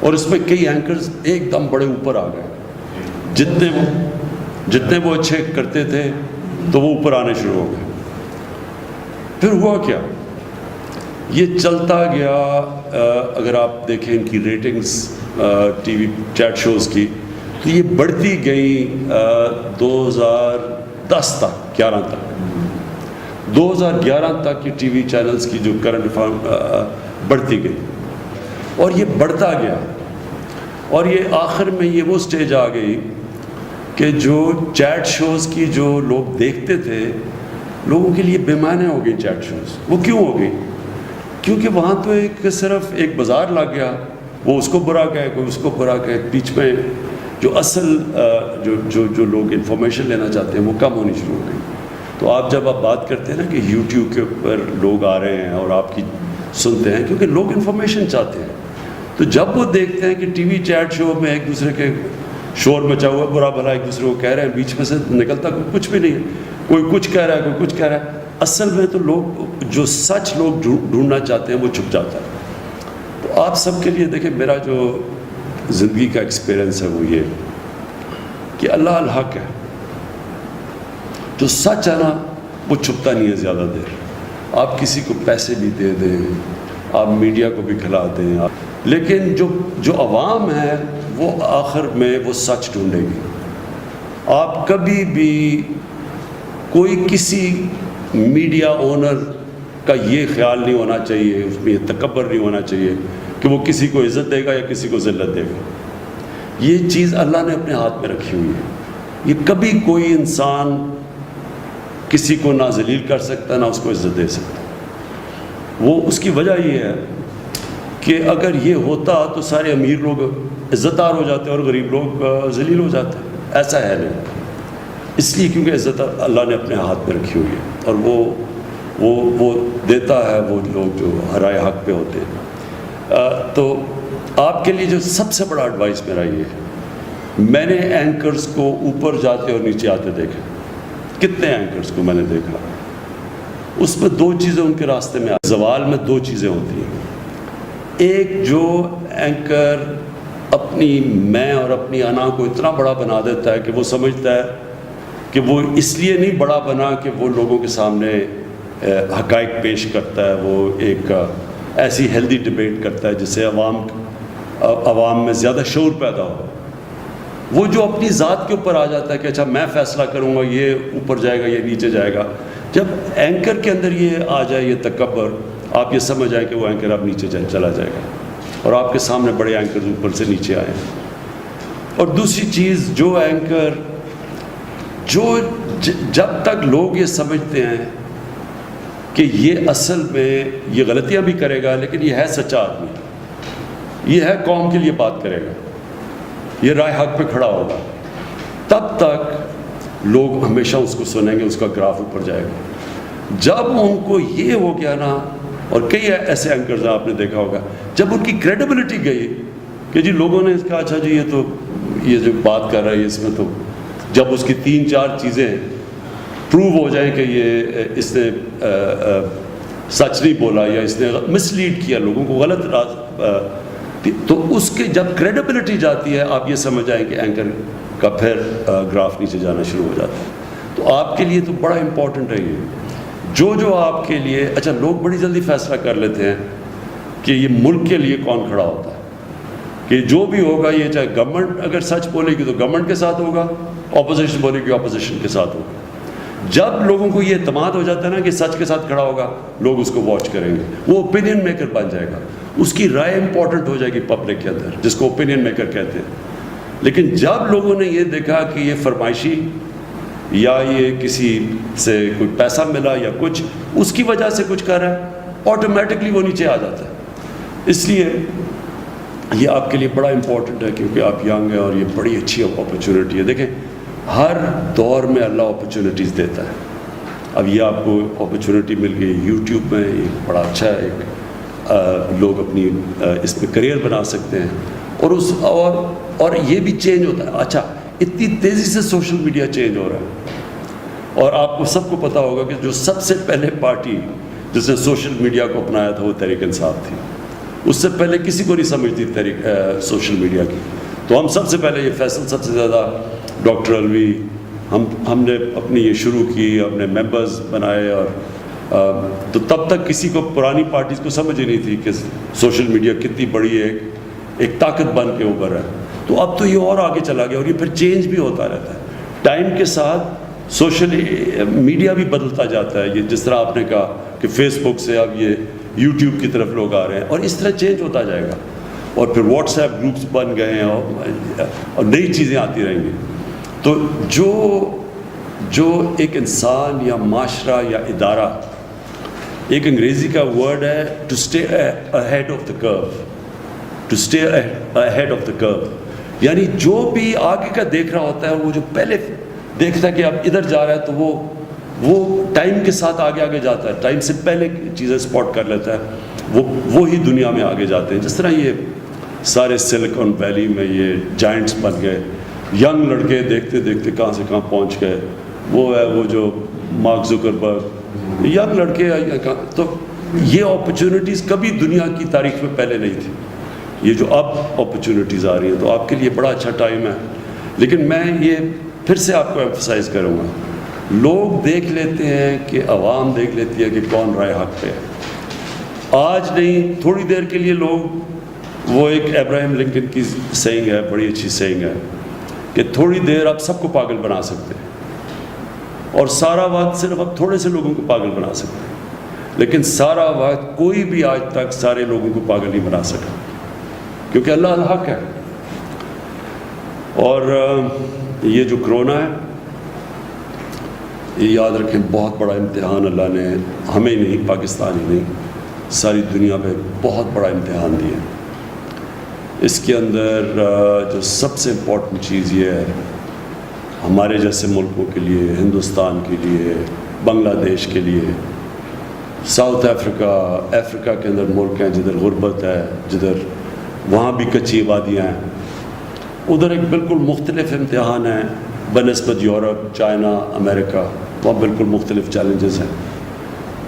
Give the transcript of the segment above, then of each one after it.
اور اس میں کئی اینکرز ایک دم بڑے اوپر آ گئے. جتنے وہ اچھے کرتے تھے تو وہ اوپر آنے شروع ہو گئے. پھر ہوا کیا؟ یہ چلتا گیا. اگر آپ دیکھیں ان کی ratings T V chat shows کی تو یہ بڑھتی گئی 2010 تک 2011 تک یہ ٹی وی چینلز کی جو کرنٹ بڑھتی گئی اور یہ بڑھتا گیا اور یہ آخر میں یہ وہ سٹیج آ گئی کہ جو چیٹ شوز کی جو لوگ دیکھتے تھے لوگوں کے لیے بے معنی ہو گئی چیٹ شوز. وہ کیوں ہو گئی؟ کیونکہ وہاں تو صرف ایک بازار لگ گیا. وہ اس کو برا کہے کوئی اس کو برا کہے. بیچ میں جو اصل جو لوگ انفارمیشن لینا چاہتے ہیں وہ کم ہونی شروع ہو گئی. تو آپ جب بات کرتے ہیں نا کہ یوٹیوب کے اوپر لوگ آ رہے ہیں اور آپ کی سنتے ہیں کیونکہ لوگ انفارمیشن چاہتے ہیں. تو جب وہ دیکھتے ہیں کہ ٹی وی چیٹ شو میں ایک دوسرے کے شور مچا ہوا برا بھلا ایک دوسرے کو کہہ رہے ہیں, بیچ میں سے نکلتا کچھ بھی نہیں ہے, کوئی کچھ کہہ رہا ہے کوئی کچھ کہہ رہا ہے. اصل میں تو لوگ جو سچ لوگ ڈھونڈنا چاہتے ہیں وہ چھپ جاتا ہے. تو آپ سب کے لیے دیکھیں میرا جو زندگی کا ایکسپیرئنس ہے وہ یہ کہ اللہ الحق ہے. جو سچ ہے نا وہ چھپتا نہیں ہے زیادہ دیر. آپ کسی کو پیسے بھی دے دیں, آپ میڈیا کو بھی کھلا دیں, لیکن جو عوام ہے وہ آخر میں وہ سچ ڈھونڈے گی. آپ کبھی بھی کوئی کسی میڈیا اونر کا یہ خیال نہیں ہونا چاہیے, اس میں یہ تکبر نہیں ہونا چاہیے کہ وہ کسی کو عزت دے گا یا کسی کو ذلت دے گا. یہ چیز اللہ نے اپنے ہاتھ میں رکھی ہوئی ہے. یہ کبھی کوئی انسان کسی کو نہ ذلیل کر سکتا نہ اس کو عزت دے سکتا. وہ اس کی وجہ یہ ہے کہ اگر یہ ہوتا تو سارے امیر لوگ عزت دار ہو جاتے اور غریب لوگ ذلیل ہو جاتے. ایسا ہے نہیں. اس لیے کیونکہ عزت اللہ نے اپنے ہاتھ میں رکھی ہوئی ہے اور وہ دیتا ہے وہ لوگ جو ہرائے حق پہ ہوتے ہیں. تو آپ کے لیے جو سب سے بڑا ایڈوائس میرا یہ ہے, میں نے اینکرز کو اوپر جاتے اور نیچے آتے دیکھا. کتنے اینکرز کو میں نے دیکھا, اس میں دو چیزیں ان کے راستے میں زوال میں دو چیزیں ہوتی ہیں. ایک جو اینکر اپنی میں اور اپنی انا کو اتنا بڑا بنا دیتا ہے کہ وہ سمجھتا ہے کہ وہ اس لیے نہیں بڑا بنا کہ وہ لوگوں کے سامنے حقائق پیش کرتا ہے, وہ ایک ایسی ہیلدی ڈبیٹ کرتا ہے جس سے عوام میں زیادہ شعور پیدا ہو. وہ جو اپنی ذات کے اوپر آ جاتا ہے کہ اچھا میں فیصلہ کروں گا یہ اوپر جائے گا یہ نیچے جائے گا, جب اینکر کے اندر یہ آ جائے یہ تکبر, آپ یہ سمجھ جائیں کہ وہ اینکر اب نیچے چلا جائے گا اور آپ کے سامنے بڑے اینکر اوپر سے نیچے آئے. اور دوسری چیز جو اینکر جب تک لوگ یہ سمجھتے ہیں کہ یہ اصل میں یہ غلطیاں بھی کرے گا لیکن یہ ہے سچا آدمی, یہ ہے قوم کے لیے بات کرے گا, یہ رائے حق پہ کھڑا ہوگا, تب تک لوگ ہمیشہ اس کو سنیں گے, اس کا گراف اوپر جائے گا. جب ان کو یہ ہو گیا نا, اور کئی ایسے اینکرز آپ نے دیکھا ہوگا جب ان کی کریڈیبلٹی گئی کہ جی لوگوں نے کہا اچھا جی یہ جو بات کر رہا ہے اس میں تو جب اس کی 3-4 چیزیں پروو ہو جائیں کہ یہ اس نے سچ نہیں بولا یا اس نے مس لیڈ کیا لوگوں کو غلط تو اس کے جب کریڈیبلٹی جاتی ہے آپ یہ سمجھ آئیں کہ اینکر کا پھر گراف نیچے جانا شروع ہو جاتا ہے. تو آپ کے لیے تو بڑا امپورٹنٹ ہے یہ جو آپ کے لیے اچھا لوگ بڑی جلدی فیصلہ کر لیتے ہیں کہ یہ ملک کے لیے کون کھڑا ہوتا ہے, کہ جو بھی ہوگا یہ چاہے گورنمنٹ اگر سچ بولے گی تو گورنمنٹ کے ساتھ ہوگا, اپوزیشن بولے گی اپوزیشن کے ساتھ ہوگا. جب لوگوں کو یہ اعتماد ہو جاتا ہے نا کہ سچ کے ساتھ کھڑا ہوگا لوگ اس کو واچ کریں گے, وہ اوپینین میکر بن جائے گا, اس کی رائے امپورٹنٹ ہو جائے گی پبلک کے اندر جس کو اوپینین میکر کہتے ہیں. لیکن جب لوگوں نے یہ دیکھا کہ یہ فرمائشی یا یہ کسی سے کوئی پیسہ ملا یا کچھ اس کی وجہ سے کچھ کر رہا ہے, آٹومیٹکلی وہ نیچے آ جاتا ہے. اس لیے یہ آپ کے لیے بڑا امپورٹنٹ ہے کیونکہ آپ ینگ ہیں اور یہ بڑی اچھی اپرچونٹی ہے. دیکھیں ہر دور میں اللہ اپرچونٹیز دیتا ہے. اب یہ آپ کو اپرچونٹی مل گئی یوٹیوب میں, یہ بڑا اچھا ہے, ایک لوگ اپنی اس میں کریئر بنا سکتے ہیں اور یہ بھی چینج ہوتا ہے. اچھا اتنی تیزی سے سوشل میڈیا چینج ہو رہا ہے اور آپ کو سب کو پتہ ہوگا کہ جو سب سے پہلے پارٹی جس نے سوشل میڈیا کو اپنایا تھا وہ تحریک انصاف تھی. اس سے پہلے کسی کو نہیں سمجھتی سوشل میڈیا کی. تو ہم سب سے پہلے یہ فیصل سب سے زیادہ ڈاکٹر الوی ہم نے اپنی یہ شروع کی, اپنے ممبرز بنائے, اور تو تب تک کسی کو پرانی پارٹیز کو سمجھ ہی نہیں تھی کہ سوشل میڈیا کتنی بڑی ایک طاقت بن کے اوپر ہے. تو اب تو یہ اور آگے چلا گیا, اور یہ پھر چینج بھی ہوتا رہتا ہے ٹائم کے ساتھ. سوشل میڈیا بھی بدلتا جاتا ہے. یہ جس طرح آپ نے کہا کہ فیس بک سے اب یہ یوٹیوب کی طرف لوگ آ رہے ہیں, اور اس طرح چینج ہوتا جائے گا, اور پھر واٹس ایپ گروپس بن گئے ہیں, اور نئی چیزیں آتی رہیں گی. تو جو ایک انسان یا معاشرہ یا ادارہ, ایک انگریزی کا ورڈ ہے to stay ahead of the curve, to stay ahead of the curve, یعنی جو بھی آگے کا دیکھ رہا ہوتا ہے, وہ جو پہلے دیکھتا ہے کہ اب ادھر جا رہا ہے, تو وہ ٹائم کے ساتھ آگے جاتا ہے, ٹائم سے پہلے چیزیں اسپاٹ کر لیتا ہے, وہی دنیا میں آگے جاتے ہیں. جس طرح یہ سارے سلیکن ویلی میں یہ جائنٹس بن گئے, ینگ لڑکے دیکھتے دیکھتے کہاں سے کہاں پہنچ گئے. وہ ہے وہ جو مارک زکربرگ, ینگ لڑکے. تو یہ اپرچونٹیز کبھی دنیا کی تاریخ میں پہلے نہیں تھی, یہ جو اب اپرچونٹیز آ رہی ہیں. تو آپ کے لیے بڑا اچھا ٹائم ہے. لیکن میں یہ پھر سے آپ کو ایمفسائز کروں گا, لوگ دیکھ لیتے ہیں کہ عوام دیکھ لیتی ہے کہ کون رائے حق پہ ہے. آج نہیں, تھوڑی دیر کے لیے لوگ, وہ ایک ابراہیم لنکن کی سینگ ہے, بڑی اچھی سینگ ہے, کہ تھوڑی دیر آپ سب کو پاگل بنا سکتے ہیں, اور سارا وقت صرف آپ تھوڑے سے لوگوں کو پاگل بنا سکتے ہیں. لیکن سارا وقت کوئی بھی آج تک سارے لوگوں کو پاگل نہیں بنا سکا, کیونکہ اللہ الحق ہے. اور یہ جو کرونا ہے, یہ یاد رکھیں بہت بڑا امتحان اللہ نے ہمیں نہیں, پاکستان ہی نہیں, ساری دنیا پہ بہت بڑا امتحان دیا. اس کے اندر جو سب سے امپورٹنٹ چیز یہ ہے, ہمارے جیسے ملکوں کے لیے, ہندوستان کے لیے, بنگلہ دیش کے لیے, ساؤتھ افریقہ کے اندر ملک ہیں جدھر غربت ہے, جدھر وہاں بھی کچی آبادیاں ہیں, ادھر ایک بالکل مختلف امتحان ہے بنسبت یورپ, چائنا, امریکہ. وہاں بالکل مختلف چیلنجز ہیں.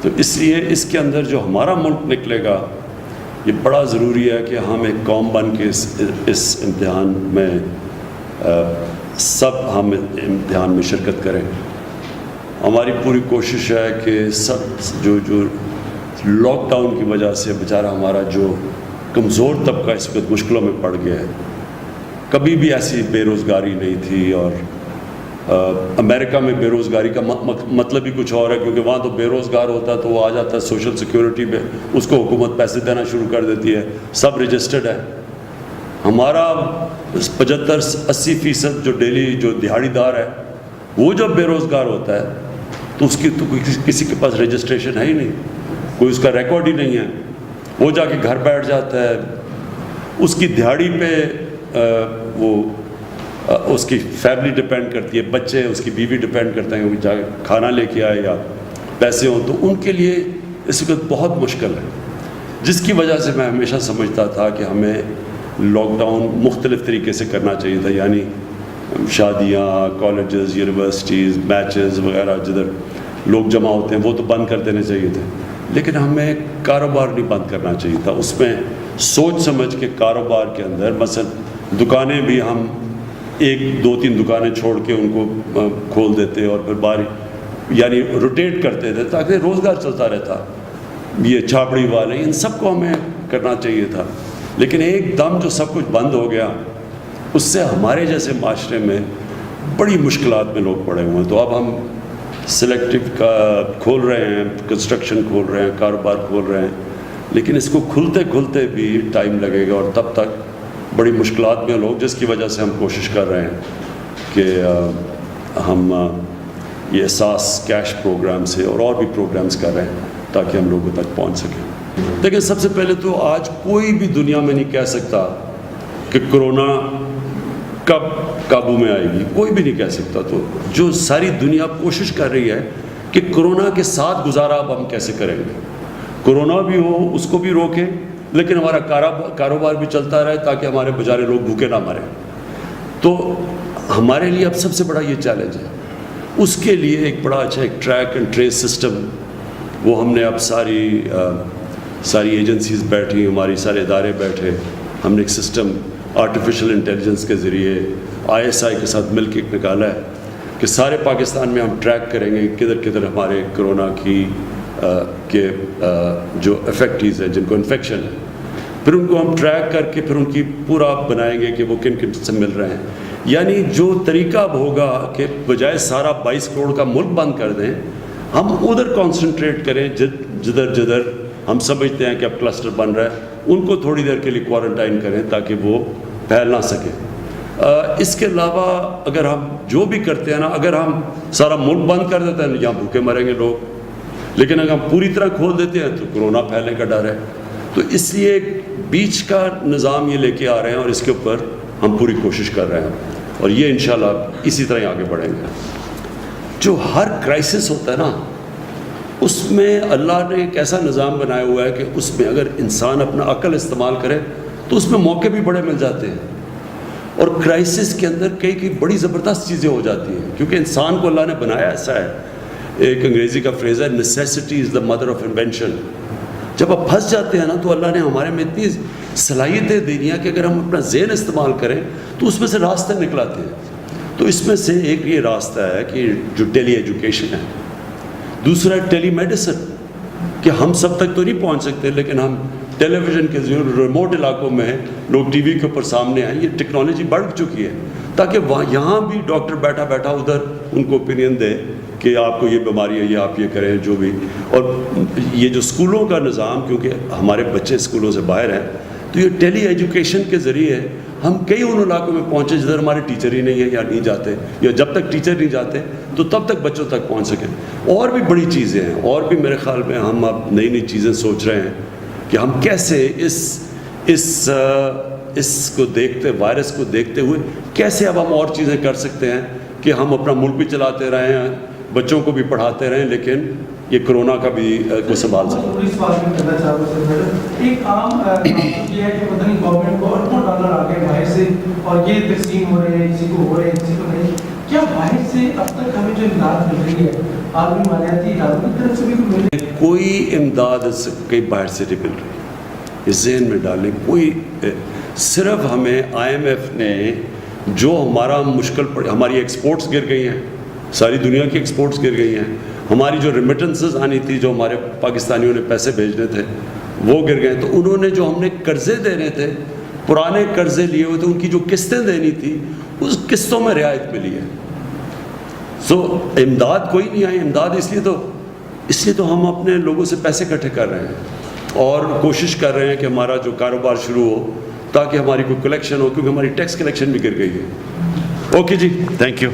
تو اس لیے اس کے اندر جو ہمارا ملک نکلے گا, یہ بڑا ضروری ہے کہ ہم ایک قوم بن کے اس امتحان میں سب ہم امتحان میں شرکت کریں. ہماری پوری کوشش ہے کہ سب جو لاک ڈاؤن کی وجہ سے بیچارہ ہمارا جو کمزور طبقہ اس وقت مشکلوں میں پڑ گیا ہے, کبھی بھی ایسی بے روزگاری نہیں تھی. اور امریکہ میں بے روزگاری کا مطلب ہی کچھ اور ہے, کیونکہ وہاں تو بے روزگار ہوتا ہے تو وہ آ جاتا ہے سوشل سیکیورٹی پہ, اس کو حکومت پیسے دینا شروع کر دیتی ہے, سب رجسٹرڈ ہے. ہمارا 75-80% جو ڈیلی جو دیہاڑی دار ہے, وہ جب بے روزگار ہوتا ہے تو اس کی تو کسی کے پاس رجسٹریشن ہے ہی نہیں, کوئی اس کا ریکارڈ ہی نہیں ہے. وہ جا کے گھر بیٹھ جاتا ہے, اس کی دیہاڑی پہ وہ اس کی فیملی ڈپینڈ کرتی ہے, بچے, اس کی بیوی ڈپینڈ کرتے ہیں کہ جا کے کھانا لے کے آئے یا پیسے ہوں. تو ان کے لیے اس وقت بہت مشکل ہے, جس کی وجہ سے میں ہمیشہ سمجھتا تھا کہ ہمیں لاک ڈاؤن مختلف طریقے سے کرنا چاہیے تھا. یعنی شادیاں, کالجز, یونیورسٹیز, میچز وغیرہ جدھر لوگ جمع ہوتے ہیں وہ تو بند کر دینے چاہیے تھے, لیکن ہمیں کاروبار نہیں بند کرنا چاہیے تھا. اس میں سوچ سمجھ کے کاروبار کے اندر, مثلا دکانیں بھی ہم 1-2-3 دکانیں چھوڑ کے ان کو کھول دیتے, اور پھر یعنی روٹیٹ کرتے تھے تاکہ روزگار چلتا رہتا. یہ چھاپڑی والے, ان سب کو ہمیں کرنا چاہیے تھا. لیکن ایک دم جو سب کچھ بند ہو گیا, اس سے ہمارے جیسے معاشرے میں بڑی مشکلات میں لوگ پڑے ہوئے ہیں. تو اب ہم سلیکٹیو کا کھول رہے ہیں, کنسٹرکشن کھول رہے ہیں, کاروبار کھول رہے ہیں, لیکن اس کو کھلتے بھی ٹائم لگے گا, اور تب تک بڑی مشکلات میں لوگ, جس کی وجہ سے ہم کوشش کر رہے ہیں کہ ہم یہ احساس کیش پروگرام سے اور بھی پروگرامز کر رہے ہیں تاکہ ہم لوگوں تک پہنچ سکیں. لیکن سب سے پہلے تو آج کوئی بھی دنیا میں نہیں کہہ سکتا کہ کرونا کب قابو میں آئے گی, کوئی بھی نہیں کہہ سکتا. تو جو ساری دنیا کوشش کر رہی ہے کہ کرونا کے ساتھ گزارا اب ہم کیسے کریں گے, کرونا بھی ہو اس کو بھی روکیں, لیکن ہمارا کاروبار بھی چلتا رہے تاکہ ہمارے بیچارے لوگ بھوکے نہ مریں. تو ہمارے لیے اب سب سے بڑا یہ چیلنج ہے. اس کے لیے ایک بڑا اچھا ایک ٹریک اینڈ ٹریس سسٹم وہ ہم نے اب ساری ساری ایجنسیز بیٹھی, ہماری سارے ادارے بیٹھے, ہم نے ایک سسٹم آرٹیفیشل انٹیلیجنس کے ذریعے ISI کے ساتھ مل کے ایک نکالا ہے کہ سارے پاکستان میں ہم ٹریک کریں گے کدھر کدھر ہمارے کرونا کی کے جو افیکٹیز ہیں, جن کو انفیکشن ہے, پھر ان کو ہم ٹریک کر کے پھر ان کی پورا بنائیں گے کہ وہ کن کن سے مل رہے ہیں. یعنی جو طریقہ اب ہوگا کہ بجائے سارا 22 کروڑ کا ملک بند کر دیں, ہم ادھر کانسنٹریٹ کریں جدھر ہم سمجھتے ہیں کہ اب کلسٹر بن رہا ہے, ان کو تھوڑی دیر کے لیے کوارنٹائن کریں تاکہ وہ پھیل نہ سکیں. اس کے علاوہ اگر ہم جو بھی کرتے ہیں نا, اگر ہم سارا ملک بند کر دیتے ہیں یہاں بھوکے مریں گے لوگ, لیکن اگر ہم پوری طرح کھول دیتے ہیں تو کرونا پھیلنے کا ڈر ہے. تو اس لیے بیچ کا نظام یہ لے کے آ رہے ہیں اور اس کے اوپر ہم پوری کوشش کر رہے ہیں, اور یہ انشاءاللہ اسی طرح آگے بڑھیں گے. جو ہر کرائسس ہوتا ہے نا, اس میں اللہ نے ایک ایسا نظام بنایا ہوا ہے کہ اس میں اگر انسان اپنا عقل استعمال کرے تو اس میں موقع بھی بڑے مل جاتے ہیں, اور کرائسس کے اندر کئی بڑی زبردست چیزیں ہو جاتی ہیں, کیونکہ انسان کو اللہ نے بنایا ایسا ہے. ایک انگریزی کا فریز ہے, necessity is the mother of invention. جب آپ پھنس جاتے ہیں نا تو اللہ نے ہمارے میں اتنی صلاحیتیں دے دی ہیں کہ اگر ہم اپنا ذہن استعمال کریں تو اس میں سے راستے نکلاتے ہیں. تو اس میں سے ایک یہ راستہ ہے کہ جو ٹیلی ایجوکیشن ہے, دوسرا ٹیلی میڈیسن, کہ ہم سب تک تو نہیں پہنچ سکتے لیکن ہم ٹیلی ویژن کے ذریعے ریموٹ علاقوں میں لوگ ٹی وی کے اوپر سامنے آئیں. یہ ٹیکنالوجی بڑھ چکی ہے تاکہ وہاں یہاں بھی ڈاکٹر بیٹھا بیٹھا ادھر ان کو اوپینین دے کہ آپ کو یہ بیماری ہے, یہ آپ یہ کریں جو بھی. اور یہ جو اسکولوں کا نظام, کیونکہ ہمارے بچے اسکولوں سے باہر ہیں, تو یہ ٹیلی ایجوکیشن کے ذریعے ہم کئی ان علاقوں میں پہنچے جدھر ہمارے ٹیچر ہی نہیں ہیں یا نہیں جاتے, یا جب تک ٹیچر نہیں جاتے تو تب تک بچوں تک پہنچ سکیں. اور بھی بڑی چیزیں ہیں, اور بھی میرے خیال میں ہم اب نئی نئی چیزیں سوچ رہے ہیں کہ ہم کیسے اس کو دیکھتے, وائرس کو دیکھتے ہوئے کیسے اب ہم اور چیزیں کر سکتے ہیں کہ ہم اپنا ملک بھی چلاتے رہیں ہیں, بچوں کو بھی پڑھاتے رہیں, لیکن یہ کرونا کا بھی کو سنبھال سکتے. اس بات میں کہنا چاہوں گا ایک عام یہ ہے کہ پتہ نہیں گورنمنٹ کو اربوں ڈالر آ گئے باہر سے, اور یہ تقسیم ہو رہے ہیں, کسی کو ہو رہے ہیں کسی کو نہیں. کیا باہر سے اب تک ہمیں جو امداد مل رہی ہے عالمی مالیاتی اداروں کی طرف سے بھی مل رہی ہے؟ کوئی امداد کئی باہر سے نہیں مل رہی, اس ذہن میں ڈالیں. کوئی صرف ہمیں IMF نے جو ہمارا مشکل پڑ, ہماری ایکسپورٹس گر گئی ہیں, ساری دنیا کی ایکسپورٹس گر گئی ہیں, ہماری جو ریمیٹنسز آنی تھی, جو ہمارے پاکستانیوں نے پیسے بھیجنے تھے وہ گر گئے. تو انہوں نے جو ہم نے قرضے دینے تھے, پرانے قرضے لیے ہوئے تھے, ان کی جو قسطیں دینی تھی اس قسطوں میں رعایت ملی ہے. سو امداد کوئی نہیں آئی. امداد اس لیے تو ہم اپنے لوگوں سے پیسے اکٹھے کر رہے ہیں اور کوشش کر رہے ہیں کہ ہمارا جو کاروبار شروع ہو تاکہ ہماری کوئی کلیکشن ہو, کیونکہ ہماری ٹیکس کلیکشن بھی گر گئی ہے. اوکے جی, تھینک یو.